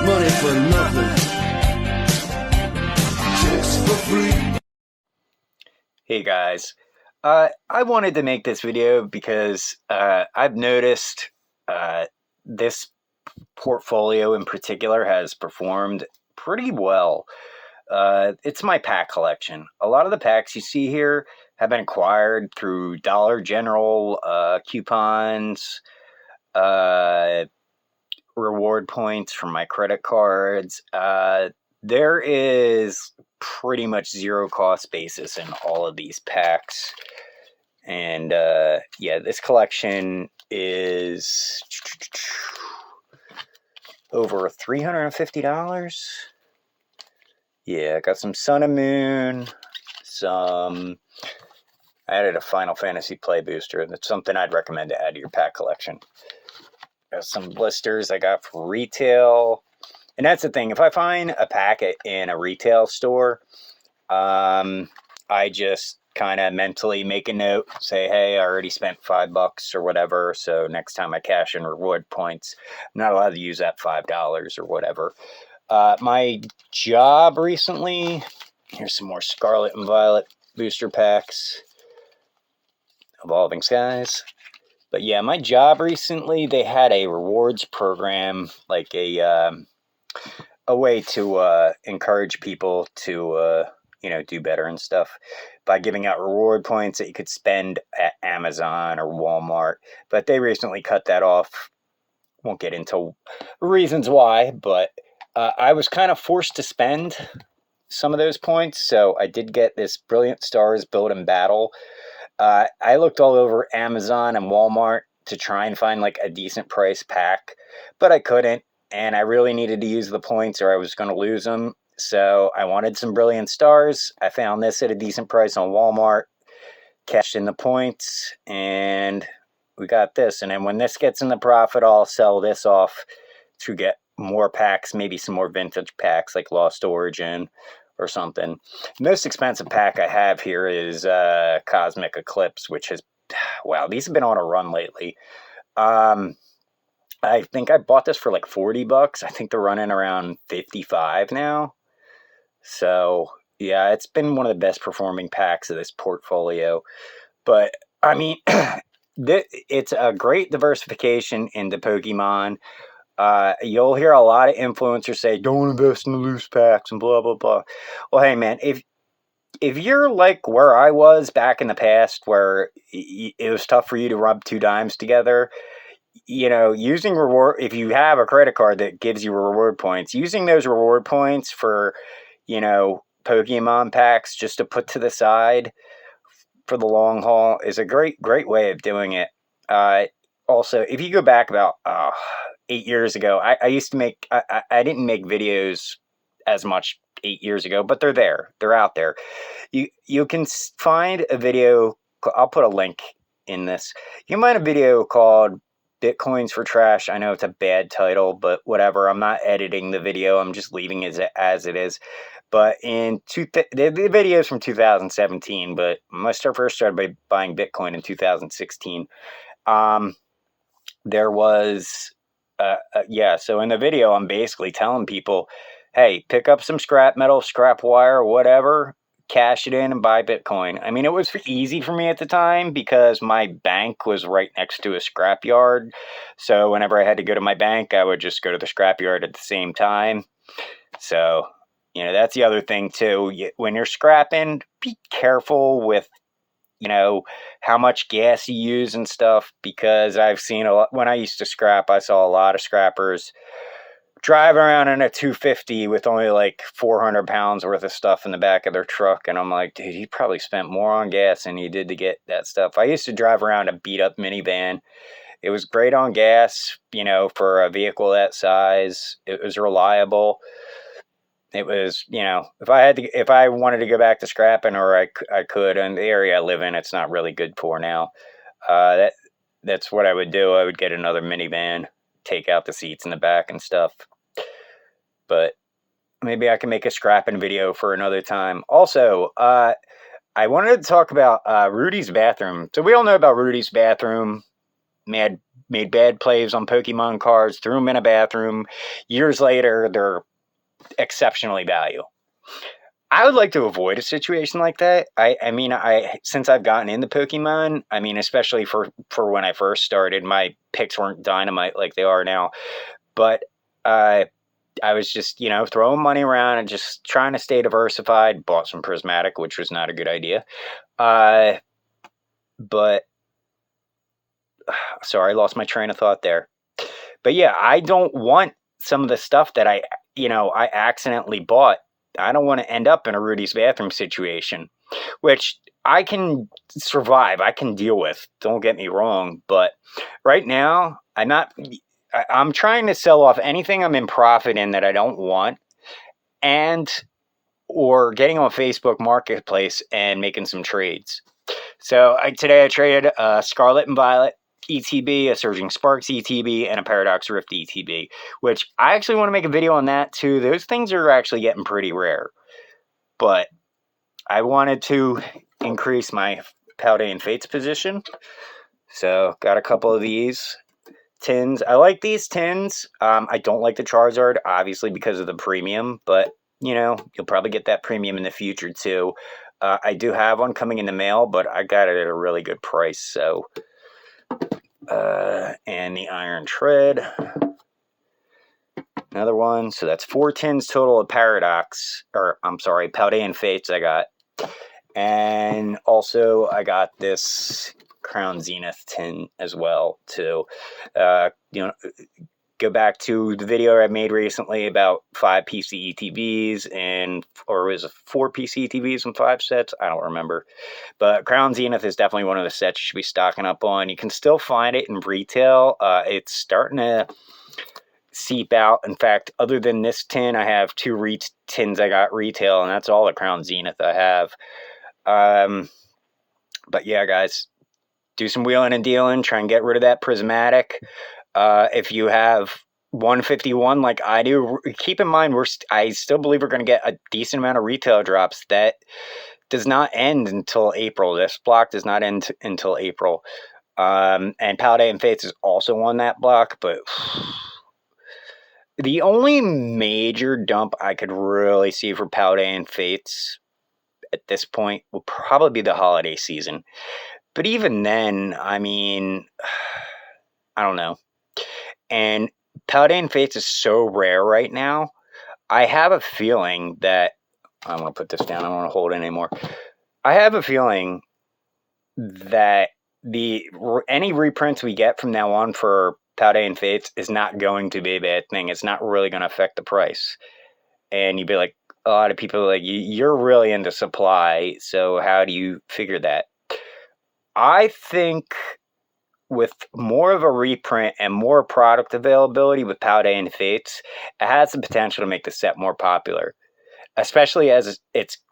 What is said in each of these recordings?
money for nothing, just for free. Hey guys, I wanted to make this video because I've noticed this portfolio in particular has performed pretty well. It's my pack collection. A lot of the packs you see here have been acquired through Dollar General coupons, reward points from my credit cards. There is pretty much zero cost basis in all of these packs. And yeah, this collection is over $350. Yeah, I got some Sun and Moon, I added a Final Fantasy play booster. That's something I'd recommend to add to your pack collection. Got some blisters I got for retail. And that's the thing, if I find a packet in a retail store, I just kind of mentally make a note, say, hey, I already spent $5 or whatever, so next time I cash in reward points, I'm not allowed to use that $5 or whatever. My job recently, here's some more Scarlet and Violet booster packs, Evolving Skies. But yeah, my job recently, they had a rewards program, like a way to encourage people to do better and stuff by giving out reward points that you could spend at Amazon or Walmart. But they recently cut that off. Won't get into reasons why, but I was kind of forced to spend some of those points. So I did get this Brilliant Stars Build and Battle. I looked all over Amazon and Walmart to try and find like a decent price pack, but I couldn't. And I really needed to use the points or I was going to lose them. So I wanted some Brilliant Stars. I found this at a decent price on Walmart, cashed in the points, and we got this. And then when this gets in the profit, I'll sell this off to get more packs, maybe some more vintage packs like Lost Origin or something. The most expensive pack I have here is Cosmic Eclipse, which has, wow, these have been on a run lately. I think I bought this for like $40. I think they're running around 55 now. So yeah, it's been one of the best performing packs of this portfolio. But I mean, it's a great diversification into Pokemon. You'll hear a lot of influencers say, don't invest in the loose packs and blah, blah, blah. Well, hey man, if you're like where I was back in the past, where it was tough for you to rub two dimes together, using reward, if you have a credit card that gives you reward points, using those reward points for, Pokemon packs just to put to the side for the long haul is a great way of doing it. Also, if you go back about 8 years ago, I used to make, I didn't make videos as much 8 years ago, but they're out there. You can find a video, I'll put a link in this. You can find a video called Bitcoins for Trash. I know it's a bad title, but whatever. I'm not editing the video. I'm just leaving it as it is. But the video is from 2017, but I first started by buying Bitcoin in 2016. There was, so in the video, I'm basically telling people, hey, pick up some scrap metal, scrap wire, whatever, cash it in and buy Bitcoin. I mean, it was easy for me at the time because my bank was right next to a scrapyard. So whenever I had to go to my bank, I would just go to the scrapyard at the same time. So, that's the other thing too. When you're scrapping, be careful with, how much gas you use and stuff, because I've seen a lot. When I used to scrap, I saw a lot of scrappers drive around in a 250 with only like 400 pounds worth of stuff in the back of their truck. And I'm like, dude, you probably spent more on gas than you did to get that stuff. I used to drive around a beat up minivan. It was great on gas, for a vehicle that size. It was reliable. It was, if I wanted to go back to scrapping, or I could, in the area I live in, it's not really good for now. That's what I would do. I would get another minivan, take out the seats in the back and stuff. But maybe I can make a scrapping video for another time. Also, I wanted to talk about Rudy's bathroom. So we all know about Rudy's bathroom. Mad made bad plays on Pokemon cards, threw them in a bathroom. Years later, they're exceptionally valuable. I would like to avoid a situation like that. I mean, since I've gotten into Pokemon, I mean, especially for when I first started, my picks weren't dynamite like they are now. But I was just, throwing money around and just trying to stay diversified. Bought some Prismatic, which was not a good idea. But sorry, I lost my train of thought there. But yeah, I don't want some of the stuff that I accidentally bought. I don't want to end up in a Rudy's bathroom situation, which I can survive. I can deal with. Don't get me wrong. But right now, I'm trying to sell off anything I'm in profit in that I don't want, or getting on Facebook Marketplace and making some trades. So today I traded a Scarlet and Violet ETB, a Surging Sparks ETB, and a Paradox Rift ETB, which I actually want to make a video on that too. Those things are actually getting pretty rare. But I wanted to increase my Paldean Fates position. So got a couple of these tins. I like these tins. I don't like the Charizard, obviously, because of the premium, but you'll probably get that premium in the future too. I do have one coming in the mail, but I got it at a really good price. So, and the Iron Tread, another one. So that's 4 tins total of Paldean Fates I got. And also I got this Crown Zenith tin as well too. Go back to the video I made recently about 5 PC ETBs or was it 4 PC ETBs and 5 sets? I don't remember. But Crown Zenith is definitely one of the sets you should be stocking up on. You can still find it in retail. It's starting to seep out. In fact, other than this tin, I have 2 tins I got retail, and that's all the Crown Zenith I have. But yeah, guys, do some wheeling and dealing. Try and get rid of that Prismatic. If you have 151 like I do, keep in mind I still believe we're going to get a decent amount of retail drops. That does not end until April. This block does not end until April. And Paldean Fates is also on that block, but the only major dump I could really see for Paldean Fates at this point will probably be the holiday season. But even then, I mean, I don't know. And Paldean Fates is so rare right now. I have a feeling that I'm going to put this down. I don't want to hold it anymore. I have a feeling that any reprints we get from now on for Paldean Fates is not going to be a bad thing. It's not really going to affect the price. And you'd be like, a lot of people are like, you're really into supply, so how do you figure that? I think with more of a reprint and more product availability with Paldean Fates, it has the potential to make the set more popular, especially as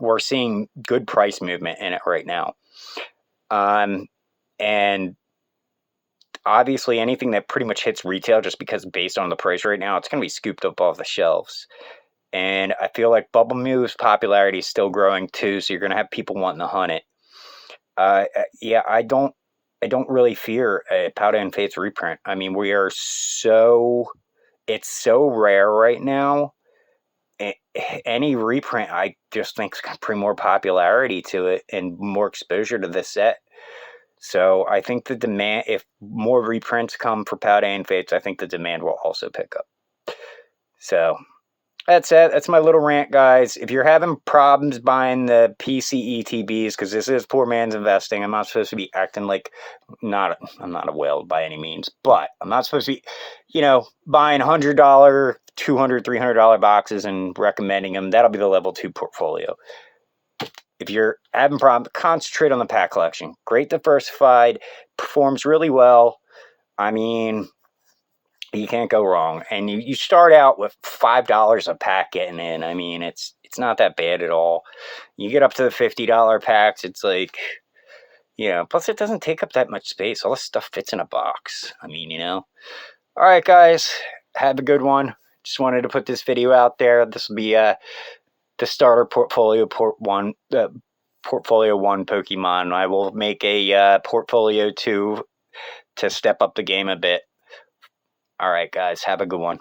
we're seeing good price movement in it right now. And obviously anything that pretty much hits retail, just because based on the price right now, it's going to be scooped up off the shelves. And I feel like Bubble Mew's popularity is still growing too, so you're going to have people wanting to hunt it. Yeah, I don't really fear a Paldean Fates reprint. I mean, it's so rare right now. Any reprint, I just think, is going to bring more popularity to it and more exposure to this set. So I think the demand, if more reprints come for Paldean Fates, I think the demand will also pick up. So that's it. That's my little rant, guys. If you're having problems buying the PC ETBs, because this is poor man's investing, I'm not supposed to be acting like I'm not a whale by any means, but I'm not supposed to be, buying $100, $200, $300 boxes and recommending them. That'll be the level 2 portfolio. If you're having problems, concentrate on the pack collection. Great diversified, performs really well. I mean, you can't go wrong. And you start out with $5 a pack getting in. I mean, it's not that bad at all. You get up to the $50 packs, it's like, plus it doesn't take up that much space. All this stuff fits in a box. I mean, All right, guys, have a good one. Just wanted to put this video out there. This will be the starter portfolio Portfolio 1 Pokemon. I will make a Portfolio 2 to step up the game a bit. All right, guys, have a good one.